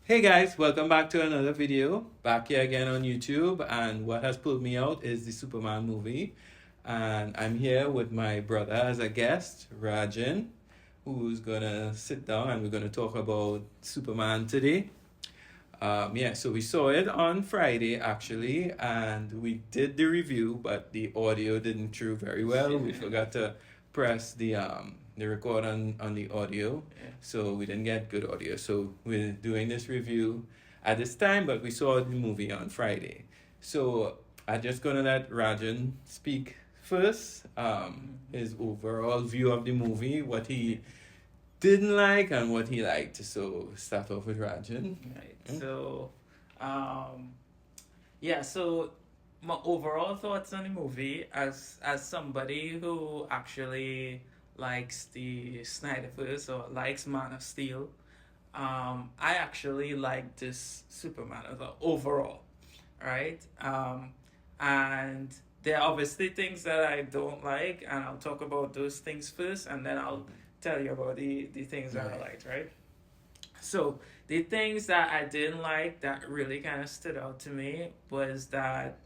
Hey guys, welcome back to another video. Back here again on YouTube, and what has pulled me out is the Superman movie. And I'm here with my brother as a guest, Rajan, who's gonna sit down and we're gonna talk about Superman today. So we saw it on Friday actually, and we did the review, but the audio didn't through very well. We forgot to press the record on the audio, so we didn't get good audio. So we're doing this review at this time, but we saw the movie on Friday. So I'm just gonna let Rajan speak first. His overall view of the movie, what he didn't like and what he liked. So start off with Rajan. Right. Um, so my overall thoughts on the movie as somebody who actually likes the Snyderverse or likes Man of Steel, I actually like this Superman as a overall, right? And there are obviously things that I don't like, and I'll talk about those things first, and then I'll tell you about the things that I liked, right? So the things that I didn't like that really kind of stood out to me was that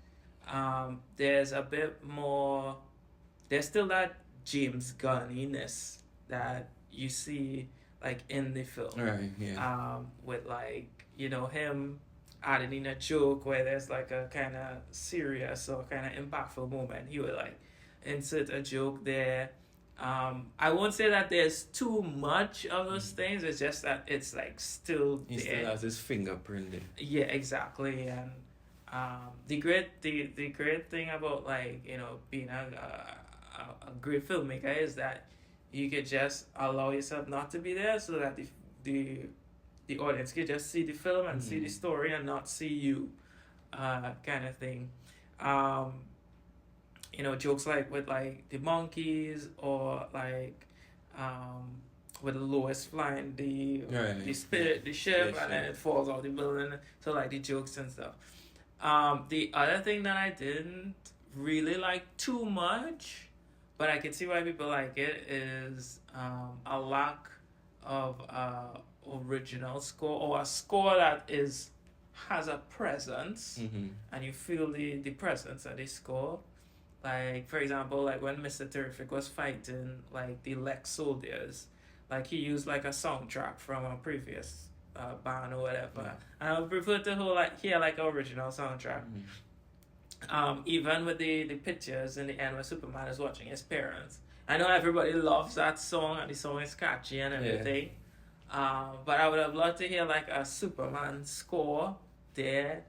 there's a bit more, there's still that James Gunniness that you see like in the film. Right, yeah. With like, him adding in a joke where there's like a kind of serious or kind of impactful moment. He would like insert a joke there. I won't say that there's too much of those things. It's just that it's like still He there. still has his fingerprint there. Yeah, exactly. And the great thing about like being a great filmmaker is that you could just allow yourself not to be there, so that the audience can just see the film and see the story and not see you, kind of thing. Jokes like with like the monkeys or like with Lois flying the ship and then it falls off the building. So like the jokes and stuff. The other thing that I didn't really like too much, but I can see why people like it, is a lack of original score, or a score that has a presence, and you feel the presence of the score. Like, for example, like when Mr. Terrific was fighting like the Lex soldiers, like he used like a soundtrack from a previous band or whatever. Yeah. And I would prefer to hear like an original soundtrack. Even with the pictures in the end where Superman is watching his parents. I know everybody loves that song and the song is catchy and everything. But I would have loved to hear like a Superman score there,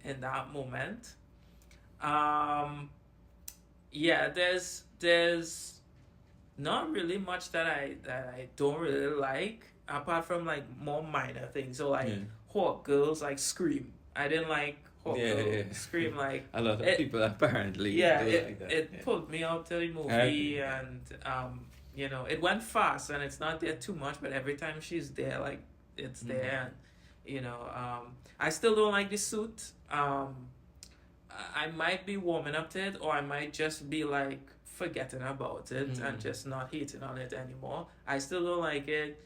in that moment. There's not really much that I don't really like, apart from like more minor things. So like Hawk Girls like Scream. I didn't like Hawk Girls Scream like a lot of people apparently like that. It pulled me out to the movie, and it went fast and it's not there too much, but every time she's there, like it's there. And I still don't like the suit. I might be warming up to it, or I might just be like forgetting about it and just not hating on it anymore. I still don't like it.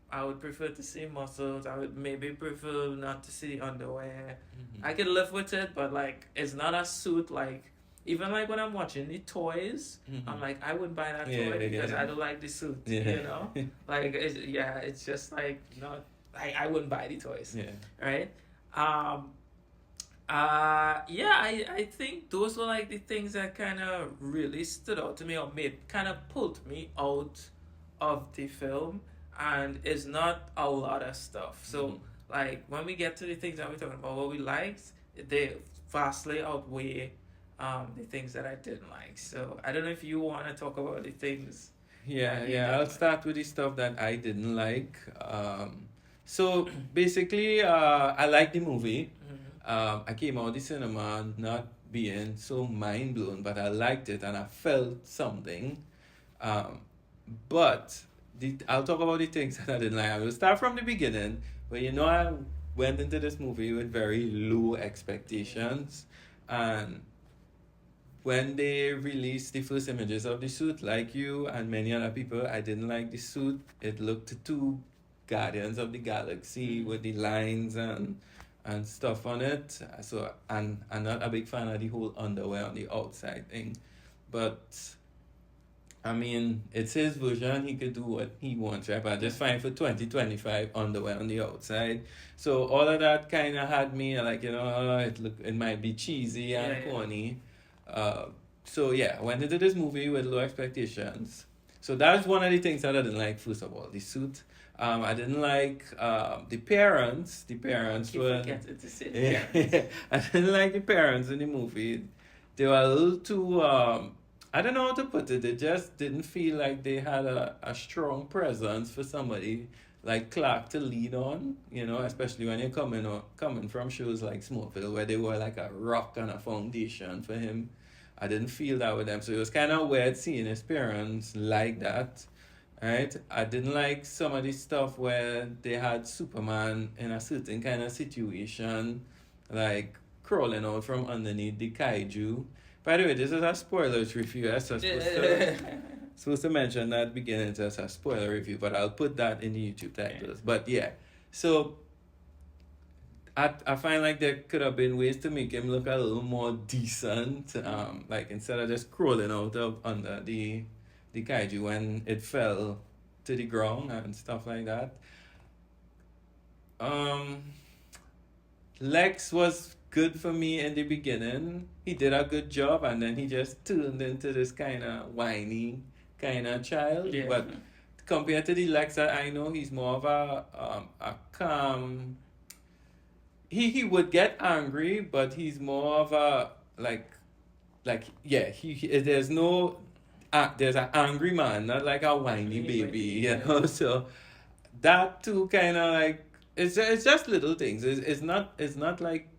I would prefer to see muscles. I would maybe prefer not to see underwear. I can live with it, but like it's not a suit. Like even like when I'm watching the toys, I'm like, I wouldn't buy that toy because I don't like the suit. Like it's just like not. I wouldn't buy the toys. Right. I think those were like the things that kind of really stood out to me, or kind of pulled me out of the film, and it's not a lot of stuff. So like when we get to the things that we're talking about, what we liked, they vastly outweigh the things that I didn't like. So I don't know if you want to talk about the things. I'll start with the stuff that I didn't like. So basically, I liked the movie. I came out of the cinema not being so mind blown, but I liked it and I felt something. But I'll talk about the things that I didn't like. I will start from the beginning, but I went into this movie with very low expectations, and when they released the first images of the suit, like you and many other people, I didn't like the suit. It looked too Guardians of the Galaxy with the lines and stuff on it. So and I'm not a big fan of the whole underwear on the outside thing, but I mean it's his version. He could do what he wants, right? But I just find for 2025 underwear on the outside. So all of that kind of had me like it might be cheesy and Yeah, yeah. corny. Uh, so yeah, I went into this movie with low expectations. So that's one of the things that I didn't like. First of all, the suit. I didn't like the parents. The parents Keep were forgetting to say yeah, parents. I didn't like the parents in the movie. They were a little too I don't know how to put it. They just didn't feel like they had a strong presence for somebody like Clark to lead on, especially when you're coming from shows like Smallville where they were like a rock and a foundation for him. I didn't feel that with them. So it was kind of weird seeing his parents like that. Right? I didn't like some of the stuff where they had Superman in a certain kind of situation, like crawling out from underneath the kaiju. By the way, this is a spoilers review. I'm supposed to mention that beginning as a spoiler review, but I'll put that in the YouTube titles. But yeah, so I find like there could have been ways to make him look a little more decent. Like instead of just crawling out of under the kaiju when it fell to the ground and stuff like that. Lex was good for me in the beginning. He did a good job, and then he just turned into this kind of whiny kind of child. Yeah. But compared to the Lex that I know, he's more of a calm. He would get angry, but he's more of a there's no there's an angry man, not like a whiny baby. So that too kind of like it's just little things. It's not like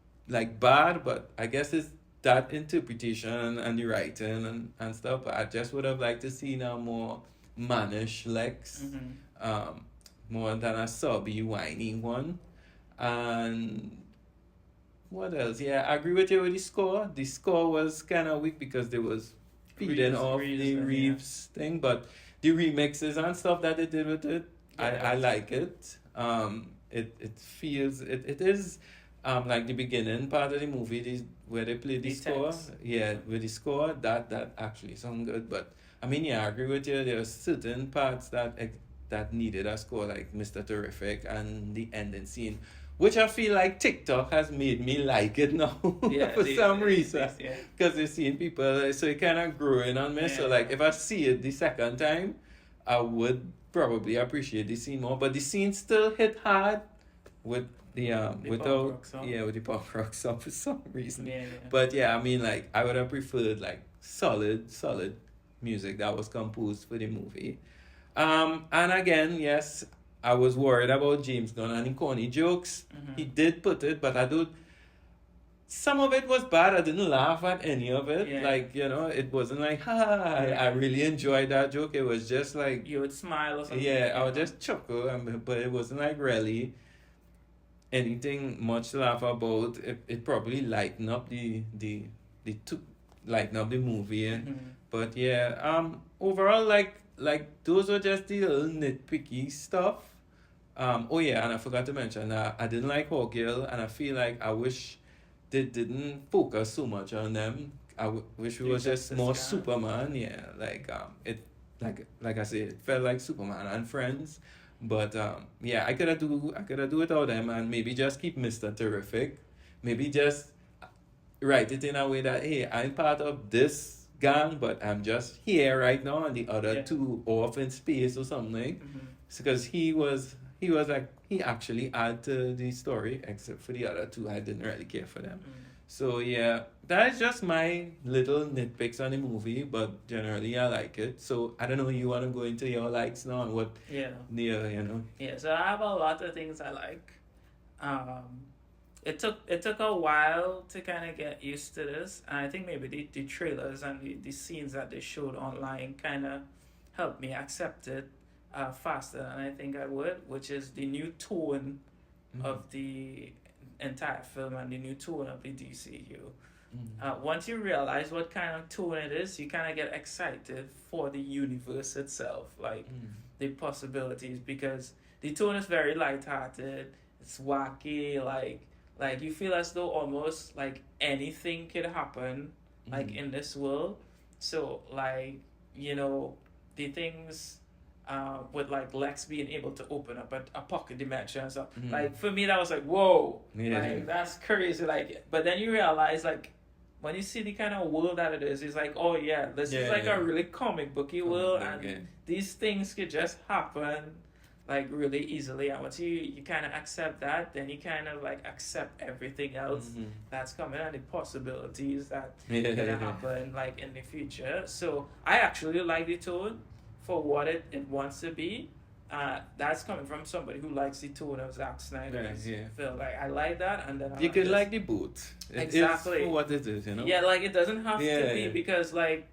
bad, but I guess it's that interpretation and the writing and stuff. But I just would have liked to see now more mannish Lex, more than a sobby whiny one. And what else? Yeah, I agree with you with the score. The score was kind of weak because there was feeding off the Reeves thing, but the remixes and stuff that they did with it, I like it. It feels it is like the beginning part of the movie where they play the score. Yeah, with the score that actually sound good. But I mean, yeah, I agree with you. There are certain parts that needed a score, like Mr. Terrific and the ending scene, which I feel like TikTok has made me like it now for some reason. Because they're seeing people, so it kind of growing on me. So like if I see it the second time, I would probably appreciate the scene more. But the scene still hit hard with the with the pop rock song for some reason. Yeah. But yeah, I mean like I would have preferred like solid music that was composed for the movie. And again, yes, I was worried about James Gunn and the corny jokes. He did put it, but I don't. Some of it was bad. I didn't laugh at any of it. Yeah. Like, it wasn't like, I really enjoyed that joke. It was just like. You would smile or something. Yeah, I would just chuckle, but it wasn't like really anything much to laugh about. It probably lightened up lighten up the movie. But yeah, overall, like those were just the little nitpicky stuff. Oh yeah, and I forgot to mention that I didn't like Hawkgirl, and I feel like I wish they didn't focus so much on them. Wish it was just more Superman. Yeah, like I said, it felt like Superman and Friends. But yeah, I could have do without them, and maybe just keep Mr. Terrific. Maybe just write it in a way that, hey, I'm part of this gang, but I'm just here right now, and the other two off in space or something. Because he like, he actually added to the story, except for the other two. I didn't really care for them. So yeah, that is just my little nitpicks on the movie, but generally I like it. So I don't know, you want to go into your likes now and what? Yeah. Yeah, so I have a lot of things I like. It took a while to kind of get used to this, and I think maybe the trailers and the scenes that they showed online kind of helped me accept it faster than I think I would, which is the new tone of the entire film and the new tone of the DCU. Once you realize what kind of tone it is, you kind of get excited for the universe itself, like the possibilities, because the tone is very lighthearted. It's wacky, like you feel as though almost like anything could happen, like in this world. So like the things with like Lex being able to open up a pocket dimension and stuff. Like for me, that was like, whoa, like that's crazy. Like, but then you realize like when you see the kind of world that it is, it's like, oh yeah, this is like a really comic booky world, and these things could just happen like really easily. And once you kind of accept that, then you kind of like accept everything else that's coming and the possibilities that gonna happen like in the future. So I actually like the tone for what it wants to be. That's coming from somebody who likes the tone of Zack Snyder's film. Like I like that, and then you could like the boot. Exactly for what it is, you know. Yeah, like it doesn't have to be because like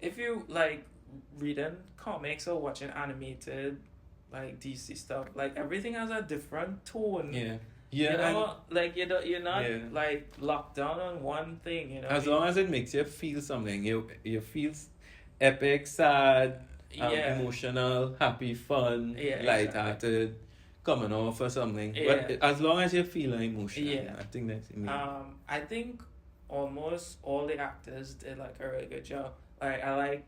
if you like reading comics or watching animated like DC stuff, like everything has a different tone. You know, like you're not like locked down on one thing. You know, as long as it makes you feel something, you feel epic, sad. Emotional, happy, fun, light-hearted, coming off or something. But as long as you feel an emotion, I think that's it. I think almost all the actors did like a really good job. Like I like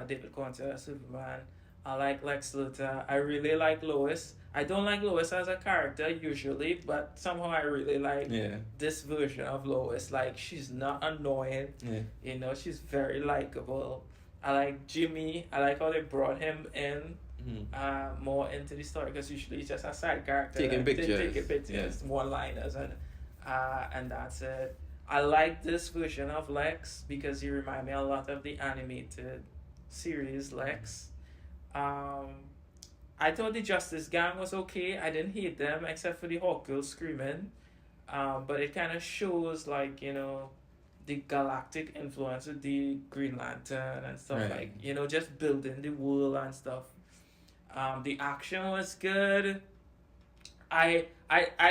David Conte as Superman. I like Lex Luthor. I really like Lois. I don't like Lois as a character usually, but somehow I really like this version of Lois. Like she's not annoying. You know, she's very likable. I like Jimmy. I like how they brought him in more into the story because usually he's just a side character. Taking pictures, one-liners, and that's it. I like this version of Lex because he reminds me a lot of the animated series Lex. I thought the Justice Gang was okay. I didn't hate them except for the Hawk Girl screaming. But it kind of shows like, the galactic influence of the Green Lantern and stuff, like just building the world and stuff. The action was good. I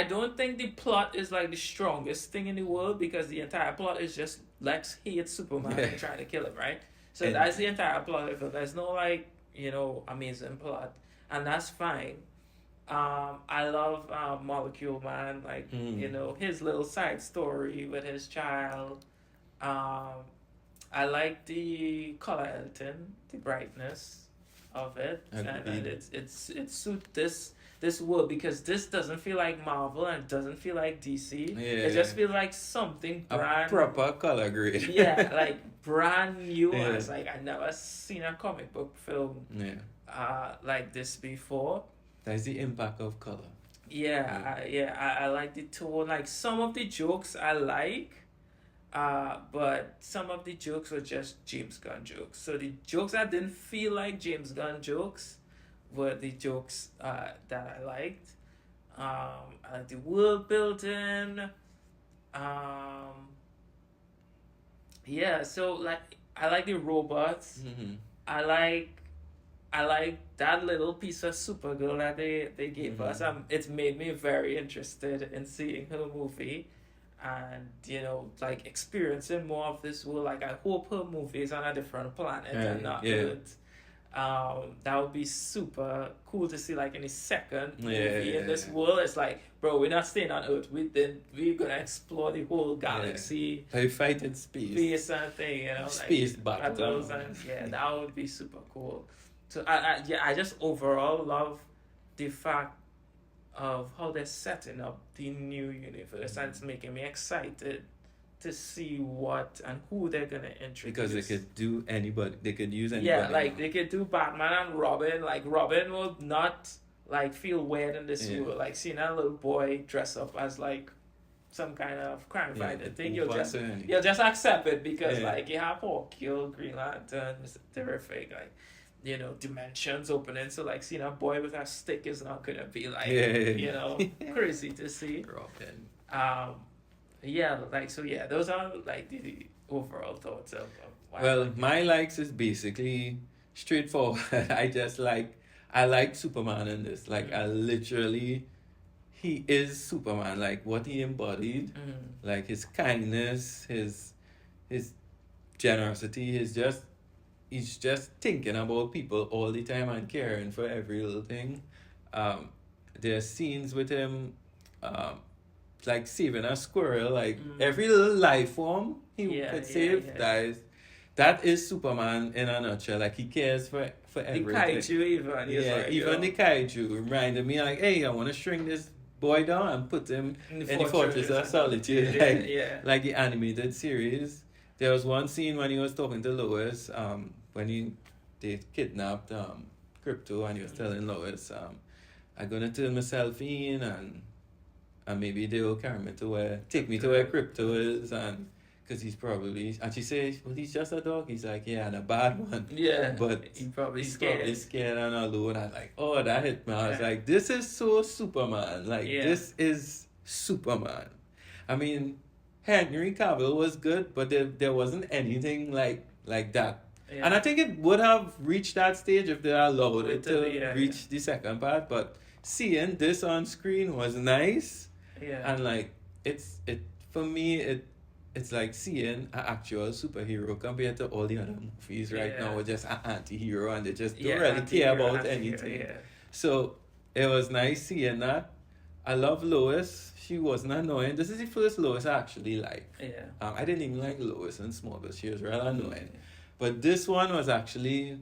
don't think the plot is like the strongest thing in the world because the entire plot is just Lex hates Superman and trying to kill him, right? So that's the entire plot of it. There's no like amazing plot, and that's fine. I love Molecule Man, like his little side story with his child. I like the color editing, the brightness of it, and it's suit this world because this doesn't feel like Marvel and it doesn't feel like DC. It just feels like something brand proper color grade. like brand new. And it's like I never seen a comic book film like this before. That's the impact of color. I like the tone. Like some of the jokes I like. But some of the jokes were just James Gunn jokes. So the jokes that didn't feel like James Gunn jokes were the jokes that I liked. I like the world building. So like I like the robots. I like that little piece of Supergirl that they gave us. It's made me very interested in seeing her movie. And like experiencing more of this world. Like I hope her movie is on a different planet and not Earth. That would be super cool to see. Like in the second movie in this world, it's like, bro, we're not staying on Earth. We're gonna explore the whole galaxy. They fight in space. And thing, space like, battles and that would be super cool. So I just overall love the fact of how they're setting up the new universe, and it's making me excited to see what and who they're gonna introduce. Because they could do anybody, they could use anybody. Yeah, like they could do Batman and Robin. Like Robin will not like feel weird in this world. Like seeing a little boy dress up as like some kind of crime fighter thing, you'll just accept it because like you have Hawk, Green Lantern, it's terrific. Like dimensions opening, so like seeing a boy with a stick is not gonna be like crazy to see. Robin. Those are like the overall thoughts of my likes is basically straightforward. I like Superman in this. Like he is Superman. Like what he embodied, like his kindness, his generosity, he's just thinking about people all the time and caring for every little thing. there's scenes with him, um, like saving a squirrel, like Mm. every little life form he Yeah, could yeah, save. yeah. That is Superman in a nutshell. Like he cares for The everything. kaiju even, he's Yeah, like, even the kaiju reminded me like, hey, I want to shrink this boy down and put him in in the Fortress of Solitude, Yeah, yeah. like the animated series. There was one scene when he was talking to Lois, when they kidnapped Crypto, and he was telling Lois, I'm gonna turn myself in, and maybe they will carry me to take me to where Crypto is, and because he's probably, and she says, well, he's just a dog. He's like, yeah, and a bad one. Yeah, But he probably he's scared. probably scared and alone. I'm like, oh, that hit me. I was Yeah. like, this is so Superman. Like, Yeah. this is Superman. I mean, Henry Cavill was good, but there wasn't anything like that. Yeah. And I think it would have reached that stage if they allowed it to Yeah, reach the second part. But seeing this on screen was nice. Yeah. And like, for me, it's like seeing an actual superhero compared to all the other movies right now with just an anti-hero, and they just don't really care about anything. Yeah. So it was nice seeing that. I love Lois. She wasn't annoying. This is the first Lois I actually like. Yeah. I didn't even like Lois in Smallville. She was real annoying. But this one was actually,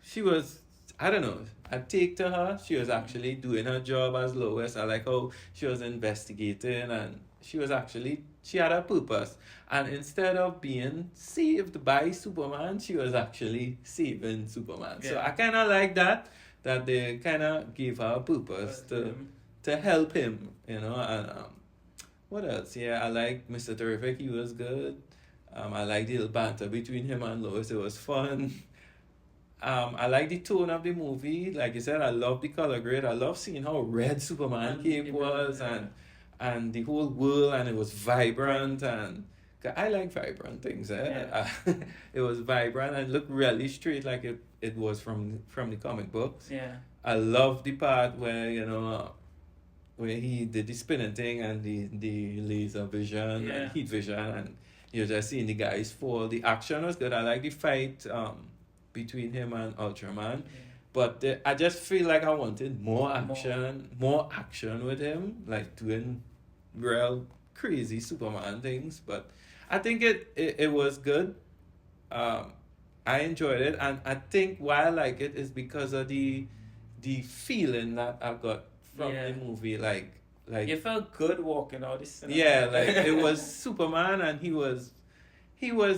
she was, I don't know, I take to her. She was actually doing her job as Lois. I like how she was investigating, and she had a purpose. And instead of being saved by Superman, she was actually saving Superman. So I kind of like that they kind of gave her a purpose to help him, And what else? Yeah, I like Mr. Terrific. He was good. I like the little banter between him and Lois. It was fun. I like the tone of the movie. Like you said, I love the color grade. I love seeing how red Superman cape was, and the whole world, and it was vibrant, and I like vibrant things. It was vibrant and looked really straight, like it was from the comic books. Yeah. I love the part where where he did the spinning thing and the laser vision and heat vision, and you're just seeing the guys fall. The action was good. I like the fight between him and Ultraman. But I just feel like I wanted more action with him, like doing real crazy Superman things. But I think it was good. I enjoyed it, and I think why I like it is because of the feeling that I got from the movie. Like you felt good walking out the cinema. Yeah, like it was Superman, and he was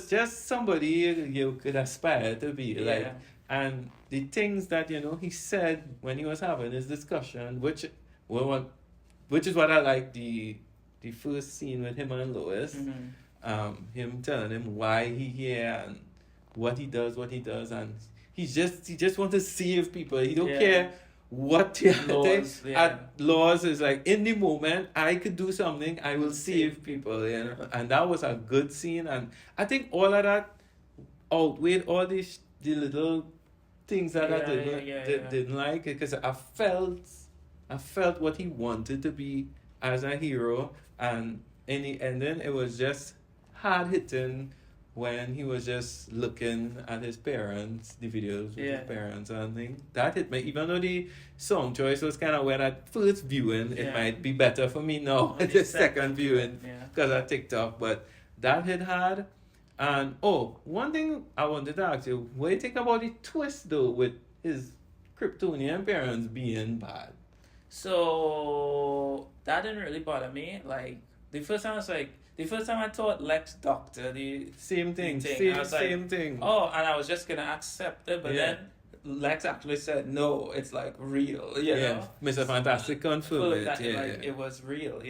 just somebody you could aspire to be. Like, and the things that he said when he was having his discussion, which is what I like, the first scene with him and Lois, him telling him why he here and what he does, and he just wants to save people. He don't care what the laws, laws is like. In the moment, I could do something, I will save people, and that was a good scene. And I think all of that outweighed all the little things that I didn't like, because I felt what he wanted to be as a hero, and in the ending, it was just hard hitting when he was just looking at his parents, the videos with his parents and things. That hit me. Even though the song choice was kind of weird at first viewing, it might be better for me now at the second viewing because of TikTok. But that hit hard. And one thing I wanted to ask you, what do you think about the twist though with his Kryptonian parents being bad? So that didn't really bother me. Like the first time I thought Lex Doctor, the same thing. Same thing. Oh, and I was just gonna accept it, but then Lex actually said no, it's like real, you know. Mr. Fantastic confirmed it. It was real,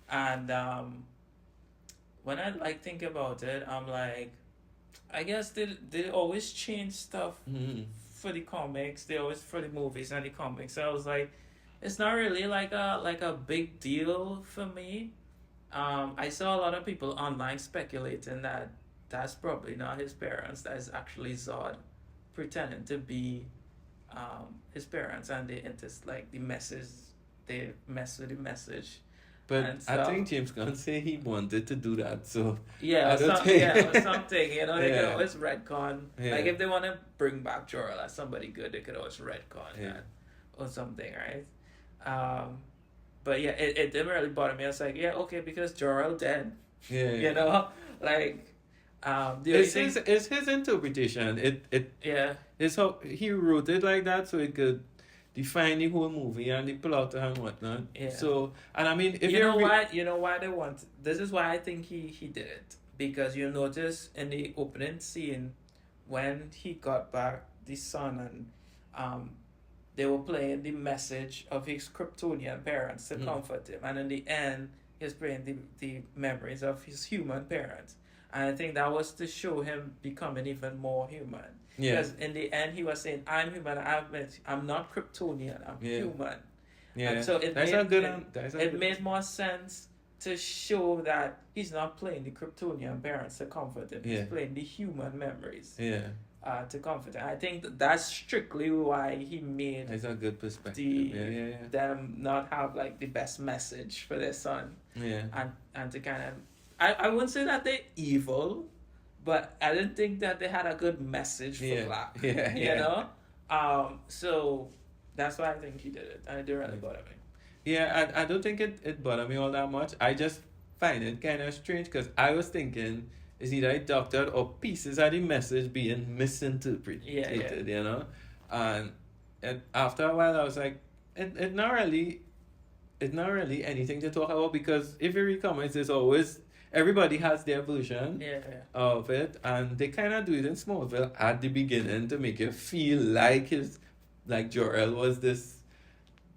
And when I think about it, I'm like, I guess they always change stuff for the comics. They always for the movies and the comics. So I was like, it's not really like a big deal for me. I saw a lot of people online speculating that that's probably not his parents. That is actually Zod pretending to be his parents, and they mess with the message. But I think James Gunn said he wanted to do that, so or something. They could always retcon. Like if they want to bring back Jor-El as somebody good, they could always retcon that or something, right? Um, but yeah, it didn't really bother me. I was like, yeah, okay, because Jor-El dead, Yeah. you know, like the only thing, It's his interpretation. yeah, It's how he wrote it like that so it could define the whole movie and the plot and whatnot. yeah. So, and I mean, if You you're know why? You know why they want. This is why I think he did it, because you notice in the opening scene when he got back the son, and they were playing the message of his Kryptonian parents to comfort him, and in the end he's playing the memories of his human parents, and I think that was to show him becoming even more human. Yeah. Because in the end he was saying, "I'm human. I'm not Kryptonian. I'm human." Yeah. And so it that's made a good it, one. That's a it good made more sense to show that he's not playing the Kryptonian parents to comfort him. Yeah. He's playing the human memories Yeah. to comfort him. I think that's strictly why he made That's a good perspective. the them not have like the best message for their son, Yeah. and to kind of I wouldn't say that they're evil, but I didn't think that they had a good message for Black. Yeah. You know, so that's why I think he did it, and it didn't really bother me. Yeah, I don't think it bothered me all that much. I just find it kind of strange because I was thinking is either it doctored or pieces of the message being misinterpreted, you know? And after a while I was like, it's not really anything to talk about because if you read comments, it's always, everybody has their version of it, and they kind of do it in Smallville at the beginning to make you feel like Jor-El was this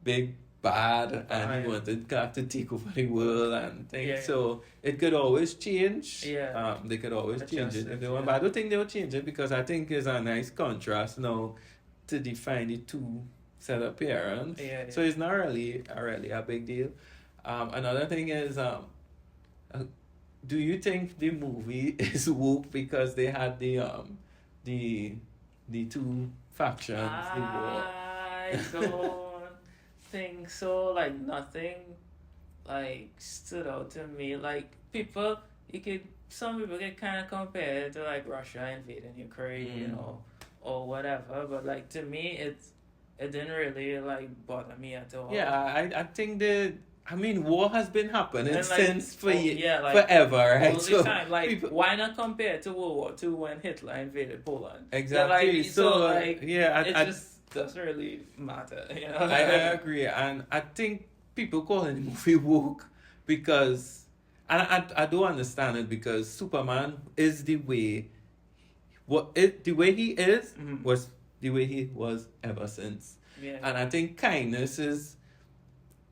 big bad and he wanted God to take over the world and things. So it could always change. They could always change it if they want. But I don't think they'll change it because I think it's a nice contrast now to define the two set of parents. So it's not really a big deal. Another thing is, do you think the movie is woke because they had the two factions? I don't think so. Like nothing like stood out to me. Like some people can kind of compare it to like Russia invading Ukraine or whatever. But like to me, it didn't really like bother me at all. Yeah, I think that. I mean, war has been happening since like, forever, right? All the time. Like, why not compare it to World War II when Hitler invaded Poland? Exactly. Yeah, it I just doesn't really matter, you know? I agree. And I think people calling the movie woke because... And I do understand it because Superman is the way... the way he is was the way he was ever since. Yeah. And I think kindness is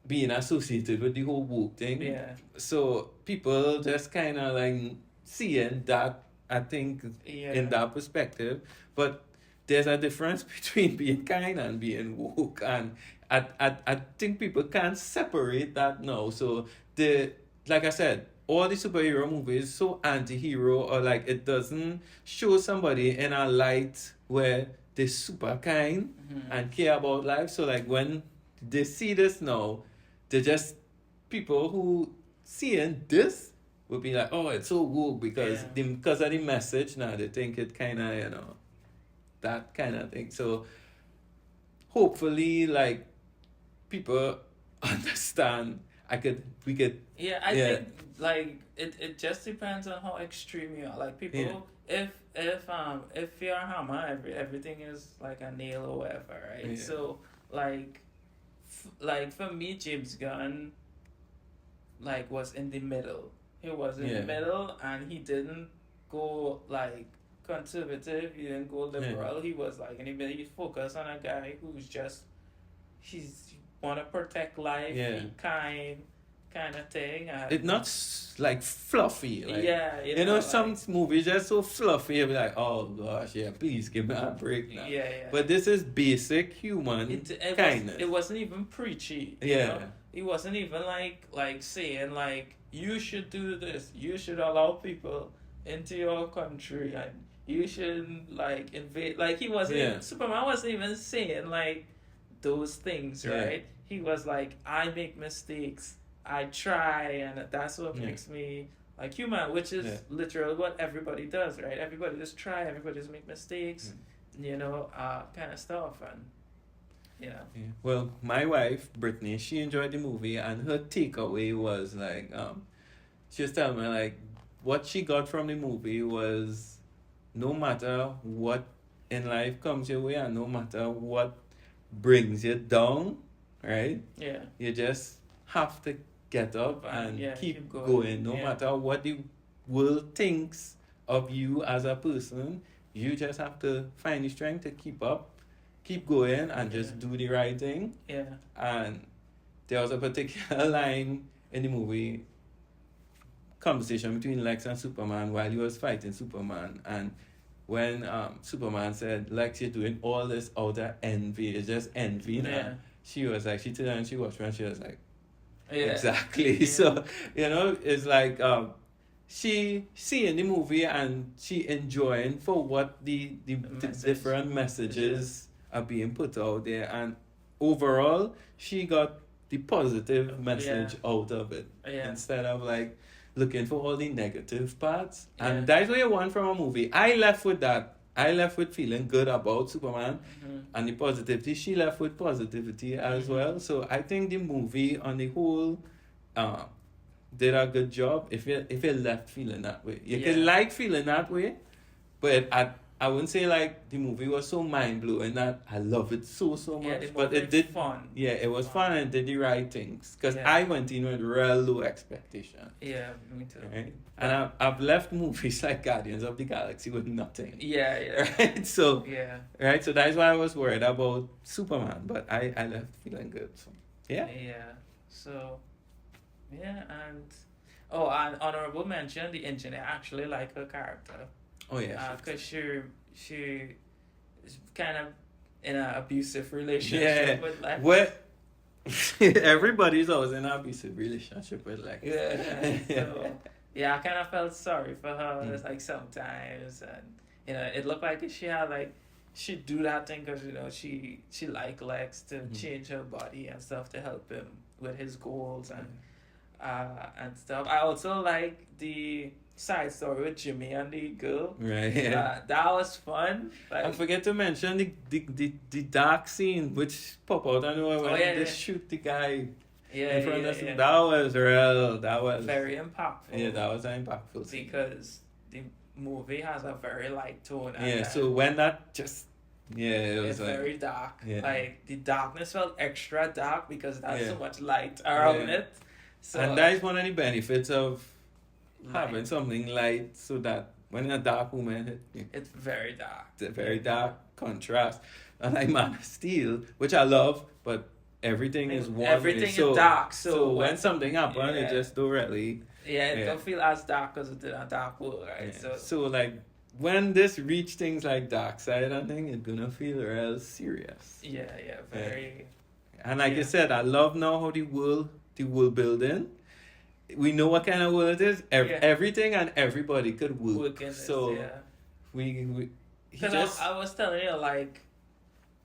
being associated with the whole woke thing. Yeah. So people just kind of like seeing that, I think, in that perspective. But there's a difference between being kind and being woke. And I think people can't separate that now. So like I said, all the superhero movies so anti-hero, or like it doesn't show somebody in a light where they're super kind and care about life. So like when they see this now, they're just people who seeing this will be like, oh, it's so woke because of the message. Now they think it kind of, that kind of thing. So hopefully, like, people understand. We could. Yeah, I think like it just depends on how extreme you are. Like people, if you're a hammer, everything is like a nail or whatever, right? Yeah. So like for me, James Gunn like was in the middle. He was in the middle, and he didn't go like conservative. He didn't go liberal. He was like, and he focused on a guy who's just he's want to protect life, be kind of thing. It's not like fluffy. Like, some like, movies just so fluffy. You'll be like, oh gosh, please give me a break now. But this is basic human kindness. It wasn't even preachy. You know? It wasn't even like saying like you should do this. You should allow people into your country, and you shouldn't like invade. Like he wasn't. Superman wasn't even saying like those things, right? He was like, I make mistakes. I try, and that's what makes me like human, which is literally what everybody does, right? Everybody just try, everybody just make mistakes, kind of stuff, and Yeah. Well, my wife, Brittany, she enjoyed the movie, and her takeaway was like, she was telling me like, what she got from the movie was, no matter what in life comes your way, and no matter what brings you down, right? Yeah. You just have to get up and Yeah, keep keep going. going, no Yeah. matter what the world thinks of you as a person. You just have to find the strength to keep up, keep going, and just Yeah. do the right thing. Yeah. And there was a particular line in the movie, conversation between Lex and Superman while he was fighting Superman, and when Superman said, Lex, you're doing all this out of envy, it's just envy now. Yeah. She was like, she turned and she watched me and she was like, Yeah. exactly. Yeah. So, it's like she seeing the movie and she enjoying for what the Message. different messages are being put out there, and overall she got the positive message out of it instead of like looking for all the negative parts. And that's what you want from a movie. I left with that. I left with feeling good about Superman and the positivity. She left with positivity as well. So I think the movie on the whole did a good job if you left feeling that way. You can like feeling that way, but I wouldn't say like the movie was so mind blowing that I love it so much. But it did fun. Yeah, it was fun and did the right things. Because I went in with real low expectation. Yeah, me too. Right? And I've left movies like Guardians of the Galaxy with nothing. Yeah. Right? So right, so that's why I was worried about Superman, but I left feeling good. So yeah. So and an honorable mention, the engineer actually like her character. Oh yeah. Because she is kind of in an abusive relationship with Lex. What? Everybody's always in an abusive relationship with Lex. So I kind of felt sorry for her. Like sometimes, and it looked like she had like she'd do that thing because she liked Lex to change her body and stuff to help him with his goals and stuff. I also like the side story with Jimmy and the girl. Right. Yeah. That was fun. Like, I forget to mention the dark scene which pop out and when they shoot the guy in front of him. That was real. That was very impactful. Yeah, that was an impactful scene. Because the movie has a very light tone. So when that just it was like, very dark. Yeah. Like the darkness felt extra dark because there's so much light around it. So, and that is one of the benefits of having something light, so that when a dark woman it's very dark. It's a very dark contrast. And like Man of Steel, which I love, but everything is warm. Everything is dark. So when something happens, it just don't really. It don't feel as dark as it did a dark world, right? So like when this reach things like dark side, I think it's gonna feel real serious. Very. And like you said, I love now how the world building. We know what kind of world it is. Everything and everybody could work. So because I was telling you, like,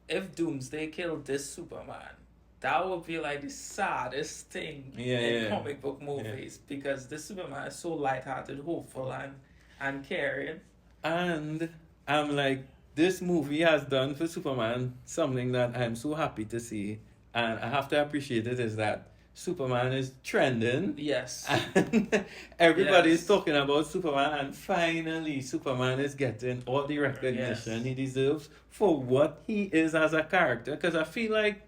if Doomsday killed this Superman, that would be like the saddest thing in comic book movies because this Superman is so lighthearted, hopeful, and caring. And I'm like, this movie has done for Superman something that I'm so happy to see, and I have to appreciate it, is that Superman is trending. Yes. And everybody's talking about Superman, and finally Superman is getting all the recognition he deserves for what he is as a character. Because I feel like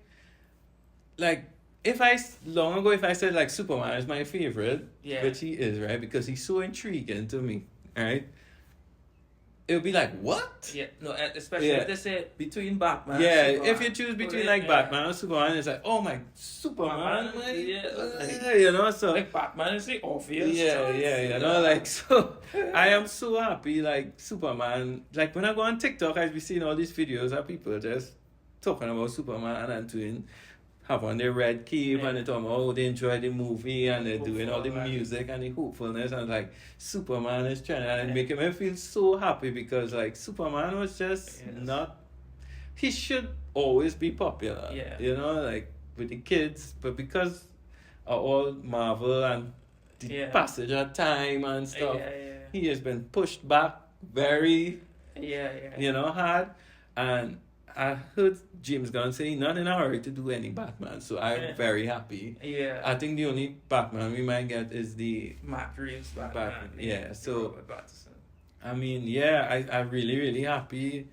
if I said like Superman is my favorite, which he is, right? Because he's so intriguing to me, right? It would be like, what? Especially if they say between Batman and Superman. If you choose between Batman and Superman, it's like, oh my, Superman, so like Batman is the obvious choice. So I am so happy, like Superman, like when I go on TikTok, I be seeing all these videos of people just talking about Superman and have on their red cape and they talking about they enjoy the movie and they're doing all the music and the hopefulness, and like Superman is trying and making me feel so happy because like Superman was just not, he should always be popular, like with the kids, but because of all Marvel and the passage of time and stuff, he has been pushed back very hard, and I heard James Gunn say he's not in a hurry to do any Batman, so I'm Yeah. very happy. Yeah. I think the only Batman we might get is the Matt Reeves Batman. yeah. So Robert Pattinson. I mean, yeah, I'm really, really happy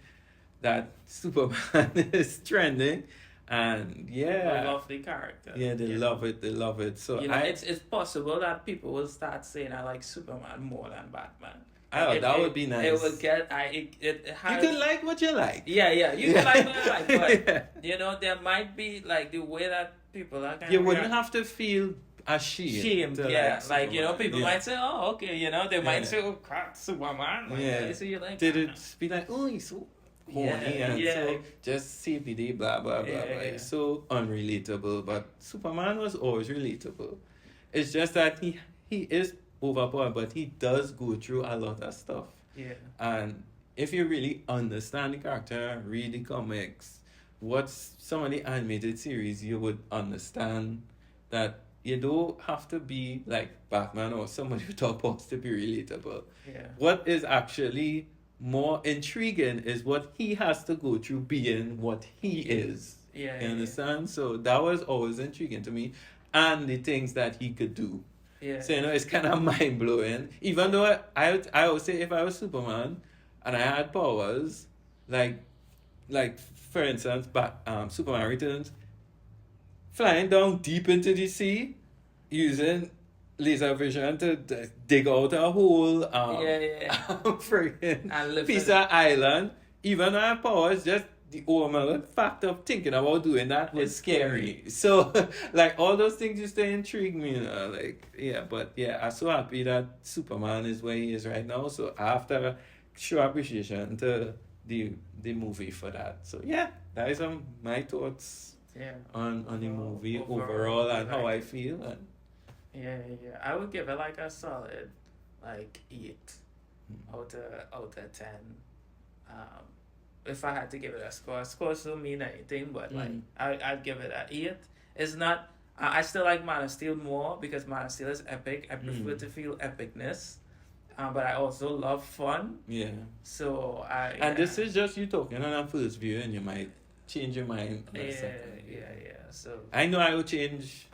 that Superman is trending, and I yeah, love the character. yeah, they love it, they love it. So You know, it's possible that people will start saying I like Superman more than Batman. that would be nice. It will get it You has. can like what you like. Yeah, you can like what you like, but Yeah. you know there might be like the way that people are kind You of wouldn't have to feel ashamed. shamed, to yeah. Like you know, Superman. people Yeah. might say, "Oh, okay," you know, they might Yeah. say, "Oh, crap, Superman." Like, Yeah. so you like, Did it be like, oh, he's so horny Yeah, and yeah. so just CPD, blah, blah, blah, Yeah, blah. yeah. It's so unrelatable, but Superman was always relatable. It's just that he is overpowered, but he does go through a lot of stuff. Yeah, And if you really understand the character, read the comics, watch some of the animated series, you would understand that you don't have to be like Batman or somebody with top posts to be relatable. yeah, What is actually more intriguing is what he has to go through being what he is. yeah. You understand? So that was always intriguing to me. And the things that he could do. Yeah. So, you know, it's kind of mind blowing. Even though I would say if I was Superman and I had powers, like for instance, Superman Returns, flying down deep into the sea, using laser vision to dig out a whole friggin' And live piece in- of island. Even though I have powers, just the overall fact of thinking about doing that was It's scary. So, like, all those things used to intrigue me, you know, like, yeah, but yeah, I'm so happy that Superman is where he is right now. So, I have to show appreciation to the movie for that. So, yeah, that is my thoughts Yeah. on the movie Overall, overall and how I like- feel. And Yeah. I would give it like a solid, like 8 Mm. out of 10. If I had to give it a score, scores don't mean anything, but like I'd give it an 8. It's not. I still like Man of Steel more because Man of Steel is epic. I prefer to feel epicness, but I also love fun. yeah. So And this is just you talking on a first view, and you might change your mind on a second view. yeah. So I know I will change.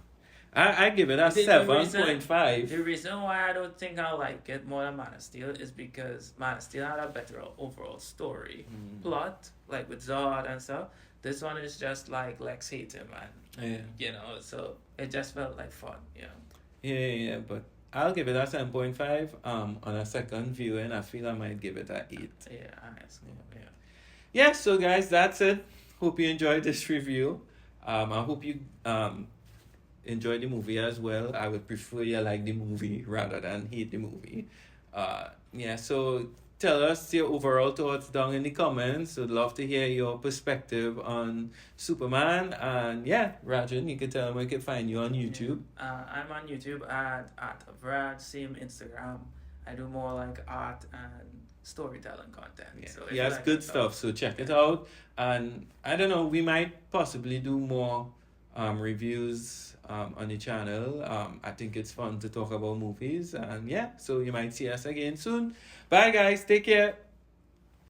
I give it a The 7.5. the reason why I don't think I like it more than Man of Steel is because Man of Steel had a better overall story, plot, like with Zod and stuff. This one is just like Lex hates him, and Yeah. you know, so it just felt like fun, you know. Yeah, but I'll give it a 7.5. On a second viewing, I feel I might give it a 8. Yeah, that's cool. Yeah. Yeah, so guys, that's it. Hope you enjoyed this review. I hope you enjoy the movie as well. I would prefer you like the movie rather than hate the movie. Yeah, so tell us your overall thoughts down in the comments. Would love to hear your perspective on Superman. And yeah, Rajan, you can tell them where you can find you on YouTube. I'm on YouTube at Brad, same Instagram. I do more like art and storytelling content. Yeah, So if he you has like good that stuff, so check it out. And I don't know, we might possibly do more reviews on the channel. I think it's fun to talk about movies, and yeah, so you might see us again soon. Bye guys, take care.